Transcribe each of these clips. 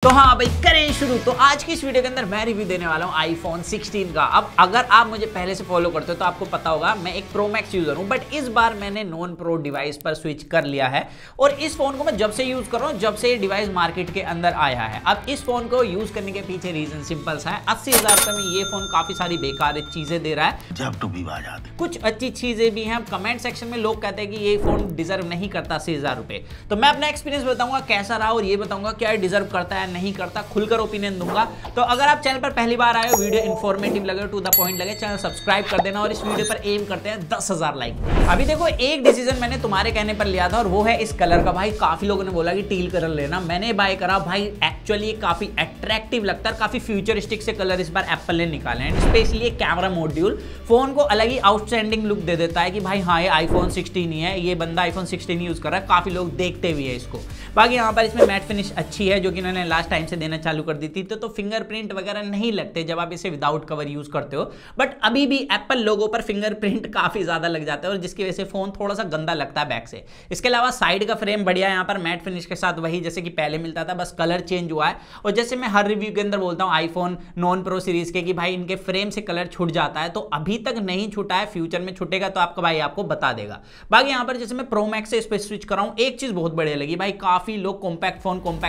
तो हाँ भाई करें शुरू। तो आज की इस वीडियो के अंदर मैं रिव्यू देने वाला हूँ आईफोन 16 का। अब अगर आप मुझे पहले से फॉलो करते हो तो आपको पता होगा मैं एक प्रो मैक्स यूजर हूँ, बट इस बार मैंने नॉन प्रो डिवाइस पर स्विच कर लिया है और इस फोन को मैं जब से यूज कर रहा हूँ, जब से ये डिवाइस मार्केट के अंदर आया है। अब इस फोन को यूज करने के पीछे रीजन सिंपल सा है, 80,000 रुपए में ये फोन काफी सारी बेकार चीजें दे रहा है। जब तो विवाद कुछ अच्छी चीजें भी हैं। कमेंट सेक्शन में लोग कहते हैं कि ये फोन डिजर्व नहीं करता 80,000 रुपए। तो मैं अपना एक्सपीरियंस बताऊंगा कैसा रहा और ये बताऊंगा क्या डिजर्व करता है नहीं करता, खुलकर ओपिनियन दूंगा। तो अगर आप चैनल पर पहली बार आए हो, वीडियो इन्फॉर्मेटिव लगे, टू द पॉइंट लगे, चैनल सब्सक्राइब कर देना और इस वीडियो पर एम करते हैं 10,000 लाइक। अभी देखो एक डिसीजन मैंने तुम्हारे कहने पर लिया था और वो है इस कलर का। भाई काफी लोगों ने बोला कि टील कलर लेना, मैंने बाय करा। भाई एक्चुअली काफी अट्रैक्टिव लगता है, काफी फ्यूचरिस्टिक से कलर इस बार एप्पल ने निकाले हैं। स्पेशली कैमरा मॉड्यूल फोन को अलग ही आउटस्टैंडिंग लुक दे देता है कि भाई हाँ ये आईफोन 16 ही है, ये बंदा आईफोन 16 यूज कर रहा है। काफी लोग देखते भी है इसको। बाकी यहाँ पर इसमें मैट फिनिश अच्छी है जो कि इन्होंने लास्ट टाइम से देना चालू कर दी थी। तो फिंगरप्रिंट वगैरह नहीं लगते जब आप इसे विदाउट कवर यूज करते हो, बट अभी भी एप्पल लोगो पर फिंगरप्रिंट काफी ज्यादा लग जाता है और जिसकी वजह से फोन थोड़ा सा गंदा लगता है बैक से। इसके अलावा साइड का फ्रेम बढ़िया है, यहाँ पर मैट फिनिश के साथ वही जैसे कि पहले मिलता था, बस कलर चेंज हुआ है। और जैसे मैं हर रिव्यू के अंदर बोलता हूँ आईफोन नॉन प्रो सीरीज के कि भाई इनके फ्रेम से कलर छूट जाता है, तो अभी तक नहीं छूटा है, फ्यूचर में छूटेगा तो आपका भाई आपको बता देगा। बाकी यहाँ पर जैसे मैं प्रो मैक्स से इस पे स्विच कर रहा हूँ, एक चीज बहुत बढ़िया लगी भाई, काफी लोग कॉम्पैक्ट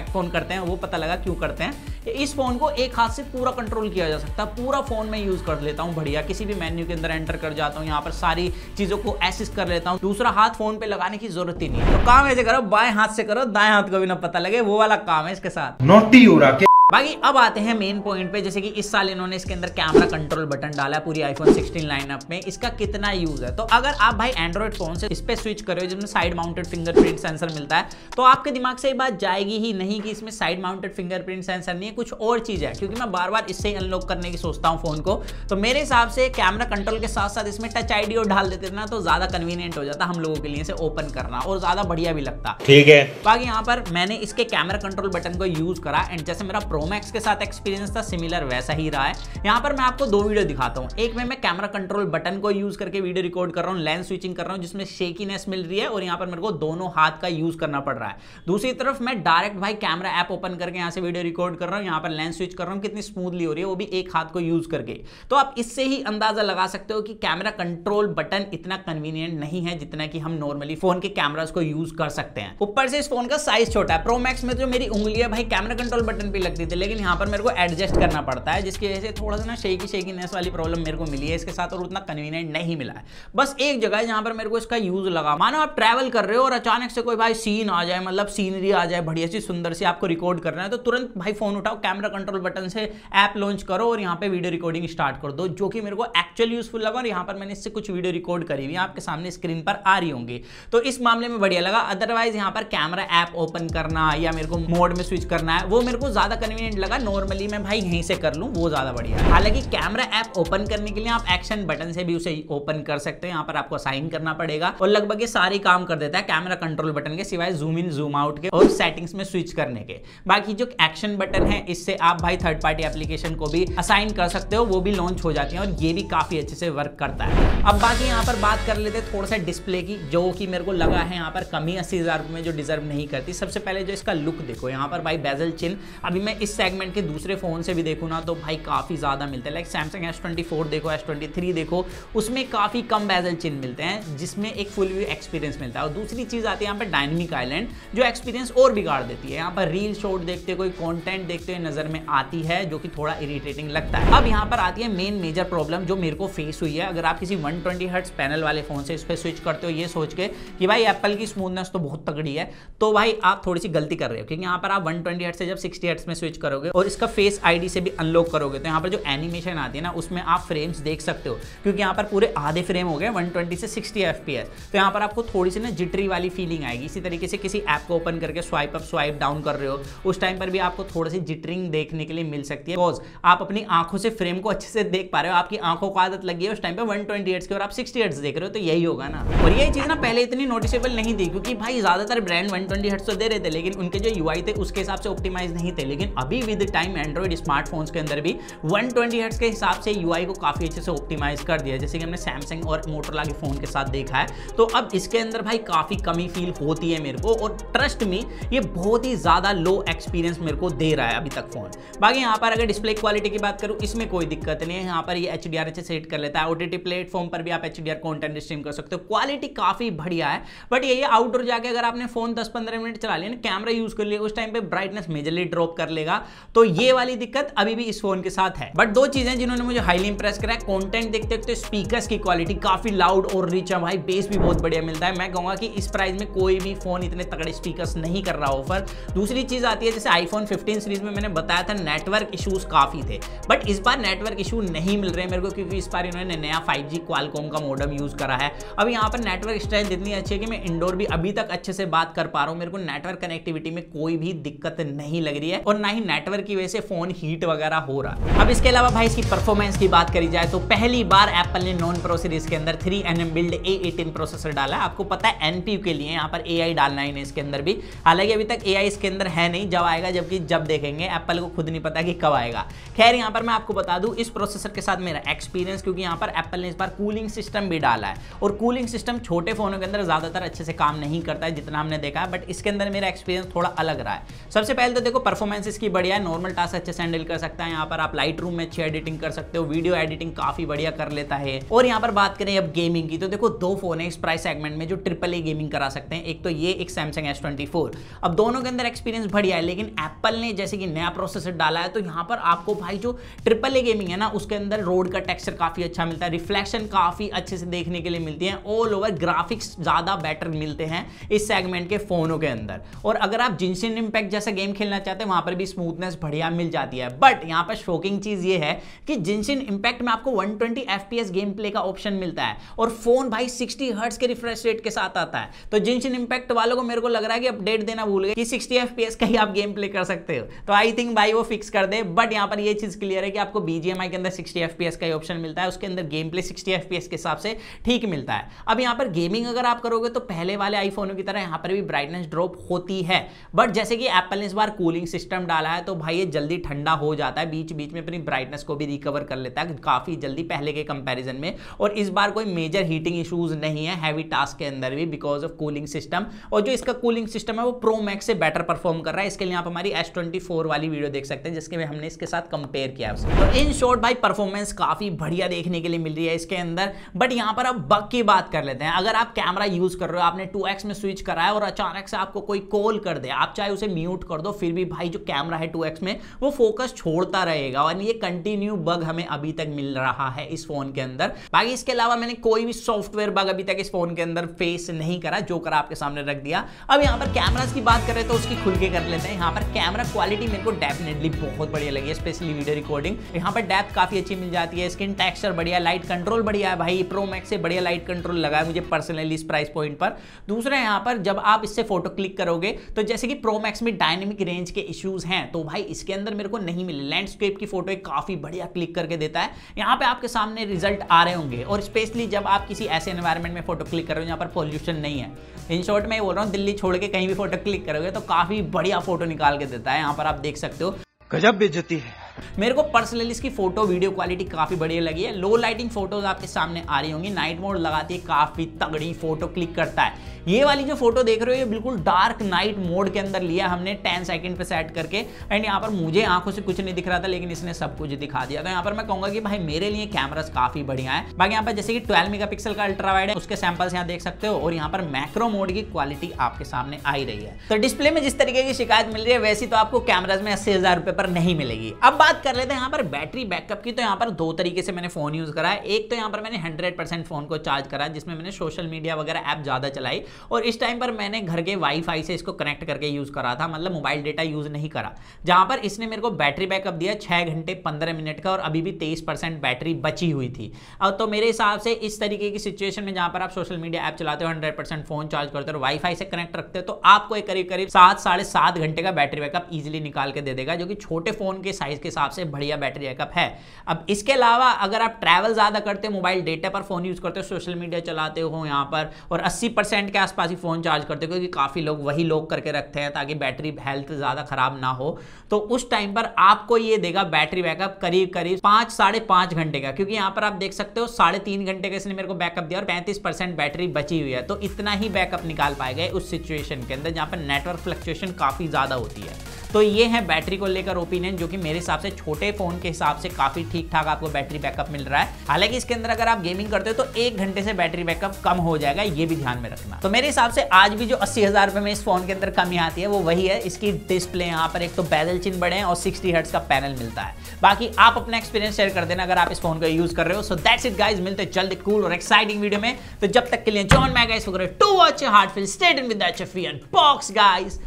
फोन करते हैं, वो पता लगा क्यों करते हैं। इस फोन को एक हाथ से पूरा कंट्रोल किया जा सकता है, पूरा फोन में यूज कर लेता हूं बढ़िया। किसी भी मेन्यू के अंदर एंटर कर जाता हूं, यहां पर सारी चीजों को एसिस्ट कर लेता हूं, दूसरा हाथ फोन पे लगाने की जरूरत ही नहीं है। तो काम ऐसे करो, बाएं हाथ से करो, दाएं हाथ को भी ना पता लगे, वो वाला काम है इसके साथ। नोटी हो रहा। बाकी अब आते हैं मेन पॉइंट पे, जैसे कि इस साल इन्होंने इसके अंदर कैमरा कंट्रोल बटन डाला है पूरी आईफोन 16 लाइनअप में। इसका कितना यूज है, तो अगर आप भाई एंड्रॉइड फोन से इस पे स्विच कर रहे हो जिसमें साइड माउंटेड फिंगरप्रिंट सेंसर मिलता है, तो आपके दिमाग से ये बात जाएगी ही नहीं कि इसमें साइड माउंटेड फिंगरप्रिंट सेंसर नहीं है, कुछ और चीज है। क्योंकि मैं बार बार इससे ही अनलॉक करने की सोचता हूँ फोन को, तो मेरे हिसाब से कैमरा कंट्रोल के साथ साथ इसमें टच आईडी और डाल देते ना, तो ज्यादा कन्वीनियंट हो जाता हम लोगों के लिए इसे ओपन करना और ज्यादा बढ़िया भी लगता। ठीक है। बाकी यहाँ पर मैंने इसके कैमरा कंट्रोल बटन को यूज करा एंड जैसे मेरा प्रो मैक्स के साथ एक्सपीरियंस था सिमिलर वैसा ही रहा है। यहाँ पर मैं आपको दो वीडियो दिखाता हूँ। एक में मैं कैमरा कंट्रोल बटन को यूज करके वीडियो रिकॉर्ड कर रहा हूँ, लेंस स्विचिंग कर रहा हूँ जिसमें शेकीनेस मिल रही है और यहाँ पर मेरे को दोनों हाथ का यूज करना पड़ रहा है। दूसरी तरफ मैं डायरेक्ट भाई कैमरा ऐप ओपन करके यहाँ से वीडियो रिकॉर्ड कर रहा हूँ, यहाँ पर लेंस स्विच कर रहा हूँ, कितनी स्मूथली हो रही है, वो भी एक हाथ को यूज करके। तो आप इससे ही अंदाजा लगा सकते हो कि कैमरा कंट्रोल बटन इतना कन्वीनियंट नहीं है जितना कि हम नॉर्मली फोन के कैमरास को यूज कर सकते हैं। ऊपर से इस फोन का साइज छोटा है। प्रो मैक्स में जो मेरी उंगली है भाई कैमरा कंट्रोल बटन पे लगती थी, लेकिन यहाँ पर मेरे को एडजस्ट करना पड़ता है, जिसकी वजह से थोड़ा सा ना शेकीनेस वाली प्रॉब्लम मेरे को मिली है इसके साथ और उतना कन्वीनियंट नहीं मिला है। बस एक जगह जहां पर मेरे को इसका यूज लगा, मानो आप ट्रैवल कर रहे हो और अचानक से कोई भाई सीन आ जाए, मतलब सीनरी आ जाए बढ़िया सी सुंदर सी, आपको रिकॉर्ड करना है, तो तुरंत भाई फोन उठाओ, कैमरा कंट्रोल बटन से ऐप लॉन्च करो और यहाँ पे वीडियो रिकॉर्डिंग स्टार्ट कर दो, जो कि मेरे को एक्चुअली यूजफुल लगा। और यहाँ पर मैंने इससे कुछ वीडियो रिकॉर्ड करी हुई आपके सामने स्क्रीन पर आ रही होंगी, तो इस मामले में बढ़िया लगा। अदरवाइज यहाँ पर कैमरा ऐप ओपन करना या मेरे को मोड में स्विच करना है, वो मेरे को ज्यादा कन्वीनियंट लगा। नॉर्मली मैं भाई यहीं से कर लूँ, वो ज्यादा बढ़िया है। हालांकि कैमरा ऐप ओपन करने के लिए आप एक्शन बटन से भी उसे ओपन कर सकते हैं, यहाँ पर आपको साइन करना पड़ेगा और लगभग ये सारे काम कर देता है कैमरा कंट्रोल बटन के, सिवाय जूम इन जूम आउट के और सेटिंग्स में स्विच करने के। बाकी जो एक्शन बटन है इससे आप भाई थर्ड पार्टी एप्लीकेशन को भी असाइन कर सकते हो, वो भी लॉन्च हो जाती है और ये भी काफी अच्छे से वर्क करता है। अब बाकी यहाँ पर बात कर लेते हैं थोड़ा सा डिस्प्ले की, जो कि मेरे को लगा है यहाँ पर कमी 80,000 रुपए में जो डिजर्व नहीं करती। सबसे पहले जो इसका लुक देखो, यहाँ पर भाई बेजल चिन, अभी मैं इस सेगमेंट के दूसरे फोन से भी देखूँ ना तो भाई काफी ज्यादा मिलते हैं। लाइक सैमसंग S24 देखो, S23 देखो, उसमें काफी कम बेजल चिन मिलते हैं जिसमें एक फुल व्यू एक्सपीरियंस मिलता है। और दूसरी चीज आती है यहाँ पर डायनेमिक आइलैंड, जो एक्सपीरियंस और बिगाड़ देती है। यहाँ पर रील शॉट देखते कोई कंटेंट देखते हुए नजर में आती है, जो कि थोड़ा इरिटेटिंग लगता है। अब यहाँ पर आती है मेन मेजर प्रॉब्लम जो मेरे को फेस हुई है। अगर आप किसी 120 हर्ट्ज पैनल वाले फोन से इस पर स्विच करते हो ये सोच के कि भाई एप्पल की स्मूथनेस तो बहुत तगड़ी है, तो भाई आप थोड़ी सी गलती कर रहे हो, क्योंकि यहाँ पर आप 120 हर्ट्ज से जब 60 हर्ट्ज में स्विच करोगे और इसका फेस आईडी से भी अनलॉक करोगे, तो यहाँ पर जो एनिमेशन आती है ना उसमें आप फ्रेम्स देख सकते हो, क्योंकि यहाँ पर पूरे आधे फ्रेम हो गए 120 से 60 FPS। तो यहाँ पर आपको थोड़ी सी ना जिटरी वाली फीलिंग आएगी। इसी तरीके से किसी ऐप को ओपन करके स्वाइप अप स्वाइप डाउन कर रहे हो, उस टाइम पर भी आपको थोड़ी सी जिटरिंग देखने के लिए मिल सकती है, बिकॉज आप अपनी आंखों से फ्रेम को अच्छे से देख पा रहे हो, आपकी आंखों को आदत लगी है उस टाइम पे 120 हर्ट्ज की और आप 60 हर्ट्ज देख रहे हो, तो यही होगा ना। और ये चीज ना पहले इतनी नोटिसेबल नहीं थी, क्योंकि भाई ज्यादातर ब्रांड 120 हर्ट्ज तो दे रहे थे, लेकिन उनके जो UI थे उसके हिसाब से ऑप्टिमाइज नहीं थे। लेकिन अभी विद टाइम एंड्रॉइड स्मार्टफोन्स के अंदर भी 120 हर्ट्ज के हिसाब से यूआई को काफी अच्छे से ऑप्टिमाइज कर दिया, जैसे कि हमने सैमसंग और मोटरोला के फोन के साथ देखा है। तो अब इसके अंदर भाई काफी कमी फील होती है मेरे को, और ट्रस्ट मी ये बहुत ही ज्यादा लो एक्सपीरियंस मेरे को दे रहा है अभी तक फोन। बाकी यहाँ पर अगर डिस्प्ले क्वालिटी की बात करूँ, इसमें कोई दिक्कत नहीं है। यहाँ पर ये HDR अच्छे सेट कर लेता है, OTT प्लेटफॉर्म पर भी आप HDR कंटेंट स्ट्रीम कर सकते हो, क्वालिटी काफी बढ़िया है। बट ये आउटडोर जाके अगर आपने फोन 10-15 मिनट चला लिया ना, कैमरा यूज कर लिया, उस टाइम पे ब्राइटनेस मेजरली ड्रॉप कर लेगा। तो ये वाली दिक्कत अभी भी इस फोन के साथ है। बट दो चीजें जिन्होंने मुझे हाईली इंप्रेस करा है, कंटेंट देखते देखते स्पीकर्स की क्वालिटी काफी लाउड और रिच है भाई, बेस भी बहुत बढ़िया मिलता है। मैं कहूंगा कि इस प्राइस में कोई भी फोन इतने तगड़े स्पीकर्स नहीं कर रहा ऑफर। दूसरी चीज आती है, जैसे आईफोन 15 सीरीज में मैंने बताया था नेटवर्क इश्यूज काफी थे, बट इस बार नेटवर्क इशू नहीं मिल रहे मेरे को, क्योंकि इस बार इन्होंने नया 5G क्वालकॉम का मॉडेम यूज करा है। अब यहाँ पर नेटवर्क स्ट्रेंथ इतनी अच्छी है कि मैं इंडोर भी अभी तक अच्छे से बात कर पा रहा हूँ, मेरे को नेटवर्क कनेक्टिविटी में कोई भी दिक्कत नहीं लग रही है, और ना ही नेटवर्क की वजह से फोन हीट वगैरह हो रहा है। अब इसके अलावा भाई इसकी परफॉर्मेंस की बात करी जाए तो पहली बार एप्पल ने नॉन प्रो सीरीज के अंदर 3nm बिल्ड A18 प्रोसेसर डाला है। आपको पता है NPU के लिए यहाँ पर AI डालना है इसके अंदर भी, हालांकि अभी तक AI इसके अंदर है नहीं, जब आएगा जबकि जब देखेंगे, एप्पल को खुद नहीं पता कि कब आएगा। खैर यहाँ पर मैं आपको बता दूं इस प्रोसेसर के साथ मेरा एक्सपीरियंस, क्योंकि यहाँ पर एप्पल ने इस बार कूलिंग सिस्टम भी डाला है, और कूलिंग सिस्टम छोटे फोनों के अंदर ज्यादातर अच्छे से काम नहीं करता है जितना हमने देखा है, बट इसके अंदर मेरा एक्सपीरियंस थोड़ा अलग रहा है। सबसे पहले तो देखो परफॉर्मेंस इसकी बढ़िया है, नॉर्मल टास्क अच्छे से हैंडल कर सकता है। यहाँ पर आप लाइट रूम में अच्छी एडिटिंग कर सकते हो, वीडियो एडिटिंग काफी बढ़िया कर लेता है। और यहाँ पर बात करें अब गेमिंग की, तो देखो दो फोन है इस प्राइस सेगमेंट में जो AAA गेमिंग करा सकते हैं, एक तो ये, एक सैमसंग S24। अब दोनों के अंदर एक्सपीरियंस बढ़िया है, लेकिन एप्पल ने जैसे कि नया प्रोसेसर डाला है, तो यहाँ पर आपको भाई जो AAA गेमिंग है ना, उसके अंदर रोड का टेक्सचर काफी अच्छा मिलता है, रिफ्लेक्शन काफी अच्छे से देखने के लिए मिलती है, ऑल ओवर ग्राफिक्स ज्यादा बेटर मिलते हैं इस सेगमेंट के फोनों के अंदर। और अगर आप जिनशिन इंपैक्ट जैसा गेम खेलना चाहते हैं, वहां पर भी स्मूथनेस बढ़िया मिल जाती है। बट यहाँ पर शॉकिंग चीज ये है कि जिनशिन इंपैक्ट में आपको 120 FPS गेम प्ले का ऑप्शन मिलता है, और फोन भाई 60 हर्ट्ज के रिफ्रेश रेट के साथ आता है। तो जिनशिन इंपैक्ट वालों को मेरे को लग रहा है कि अपडेट देना भूल गए कि 60 FPS का ही आप गेम प्ले कर सकते हो, तो आई थिंक भाई वो फिक्स कर दे। बट यहाँ पर ये चीज क्लियर है कि आपको BGMI के अंदर 60 FPS का ही ऑप्शन मिलता है, उसके अंदर गेम प्ले 60 FPS के हिसाब से ठीक मिलता है। अब यहाँ पर गेमिंग अगर आप करोगे तो पहले वाले आईफोनों की तरह यहाँ पर भी ब्राइटनेस ड्रॉप होती है, बट जैसे कि एप्पल ने इस बार कूलिंग सिस्टम डाला है, तो भाई ये जल्दी ठंडा हो जाता है, बीच बीच में अपनी ब्राइटनेस को भी रिकवर कर लेता है काफी जल्दी पहले के कंपैरिजन में। और इस बार कोई मेजर हीटिंग इश्यूज नहीं है हैवी टास्क के अंदर भी, बिकॉज ऑफ कूलिंग सिस्टम। और जो इसका कूलिंग सिस्टम है वो प्रो मैक्स से बेटर परफॉर्म कर रहा है। इसके लिए आप हमारी S24 वाली वीडियो देख सकते हैं, जिसके में हमने इसके साथ कंपेयर किया। तो इन शॉर्ट भाई परफॉर्मेंस काफी बढ़िया देखने के लिए मिल रही है इसके अंदर। बट यहाँ पर अब बग की बात कर लेते हैं। अगर आप कैमरा यूज कर रहे हो, आपने 2x में स्विच करा है, और अचानक से आपको कोई कॉल कर दे, आप चाहे उसे म्यूट कर दो, फिर भी भाई जो कैमरा है 2x में वो फोकस छोड़ता रहेगा, और ये कंटिन्यू बग हमें अभी तक मिल रहा है इस फोन के अंदर। बाकी इसके अलावा मैंने कोई भी सॉफ्टवेयर बग अभी तक इस फोन के अंदर फेस नहीं करा, जो करा आपके सामने रख दिया। अब यहाँ पर कैमरास की बात करें तो उसकी खुल के कर लेते हैं। यहाँ पर कैमरा क्वालिटी मेरे को डेफिनेटली बहुत बढ़िया लगी है, स्पेशली वीडियो रिकॉर्डिंग। यहाँ पर डेप्थ काफी अच्छी मिल जाती है, स्क्रीन टेक्सचर बढ़िया, लाइट कंट्रोल बढ़िया है भाई, प्रो मैक्स से बढ़िया लाइट कंट्रोल लगा है मुझे पर्सनली इस प्राइस पॉइंट पर। दूसरा यहाँ पर जब आप इससे फोटो क्लिक करोगे, तो जैसे कि प्रो मैक्स में डायनेमिक रेंज के इश्यूज हैं, तो भाई इसके अंदर मेरे को नहीं मिले। लैंडस्केप की फोटो काफी बढ़िया क्लिक करके देता है, यहाँ पे आपके सामने रिजल्ट आ रहे होंगे। और स्पेशली जब आप किसी ऐसे एनवायरनमेंट में फोटो क्लिक कर रहे हो जहाँ पर पॉल्यूशन नहीं है, इन शॉर्ट मैं बोल रहा हूँ दिल्ली छोड़ के कहीं भी फोटो क्लिक करोगे तो काफी बढ़िया फोटो निकाल के देता है। यहाँ पर आप देख सकते हो, गजब बेइज्जती है। मेरे को पर्सनली इसकी फोटो वीडियो क्वालिटी काफी बढ़िया लगी है। लो लाइटिंग फोटोज आपके सामने आ रही होंगी, नाइट मोड लगाती है, काफी तगड़ी फोटो क्लिक करता है। ये वाली जो फोटो देख रहे हो ये बिल्कुल डार्क नाइट मोड के अंदर लिया हमने 10 सेकंड पे सेट करके। एंड यहाँ पर मुझे आंखों से कुछ नहीं दिख रहा था, लेकिन इसने सब कुछ दिखा दिया। तो यहाँ पर मैं कहूंगा कि भाई मेरे लिए कैमरास काफी बढ़िया है। बाकी यहाँ पर जैसे कि 12 मेगापिक्सल का अल्ट्रा वाइड है, उसके सैंपल्स यहाँ देख सकते हो, और यहाँ पर मैक्रो मोड की क्वालिटी आपके सामने आ ही रही है। तो डिस्प्ले में जिस तरीके की शिकायत मिल रही है वैसी तो आपको कैमराज में 80,000 रुपए पर नहीं मिलेगी। अब बात कर लेते हैं यहाँ पर बैटरी बैकअप की। तो यहाँ पर दो तरीके से मैंने फोन यूज करा है। एक तो यहाँ पर मैंने 100% फोन को चार्ज करा, जिसमें मैंने सोशल मीडिया वगैरह ऐप ज्यादा चलाई, और इस टाइम पर मैंने घर के वाईफाई से इसको कनेक्ट करके यूज करा था, मतलब मोबाइल डेटा यूज नहीं करा। जहां पर इसने मेरे को बैटरी बैकअप दिया 6 घंटे 15 मिनट का, और अभी भी 23% बैटरी बची हुई थी। अब तो मेरे हिसाब से इस तरीके की सिचुएशन में जहां पर आप सोशल मीडिया ऐप चलाते हो, 100% फोन चार्ज करते हो, वाईफाई से कनेक्ट रखते हो, तो आपको एक करीब 7 साढ़े 7 घंटे का बैटरी बैकअप इजिली निकाल के दे देगा, जो कि छोटे फोन के साइज के हिसाब से बढ़िया बैटरी बैकअप है। अब इसके अलावा अगर आप ट्रैवल ज़्यादा करते हो, मोबाइल डेटा पर फ़ोन यूज़ करते हो, सोशल मीडिया चलाते हो यहाँ पर, और 80% के आसपास ही फ़ोन चार्ज करते हो, क्योंकि काफ़ी लोग वही लॉक करके रखते हैं ताकि बैटरी हेल्थ ज़्यादा ख़राब ना हो, तो उस टाइम पर आपको ये देगा बैटरी बैकअप करीब करीब 5 साढ़े 5 घंटे का। क्योंकि यहाँ पर आप देख सकते हो 3.5 घंटे का इसने मेरे को बैकअप दिया और 35% बैटरी बची हुई है, तो इतना ही बैकअप निकाल पाएगा उस सिचुएशन के अंदर जहाँ पर नेटवर्क फ्लक्चुएशन काफ़ी ज़्यादा होती है। तो ये है बैटरी को लेकर ओपिनियन, जो कि मेरे हिसाब से छोटे फोन के हिसाब से काफी ठीक ठाक आपको बैटरी बैकअप मिल रहा है। हालांकि इसके अंदर अगर आप गेमिंग करते हो तो 1 घंटे से बैटरी बैकअप कम हो जाएगा, ये भी ध्यान में रखना। तो मेरे हिसाब से आज भी जो 80,000 रुपए में इस फोन के अंदर कमी आती है वो वही है, इसकी डिस्प्ले यहाँ पर एक तो बेजल चिन्ह बड़े हैं और 60 हर्ट्ज का पैनल मिलता है। बाकी आप अपना एक्सपीरियंस शेयर कर देना अगर आप इस फोन को यूज कर रहे हो। सो दैट्स इट गाइस, मिलते हैं जल्द कूल और एक्साइटिंग वीडियो में। तो जब तक के लिए join me guys to watch heartfelt stay in with the HFE unbox guys.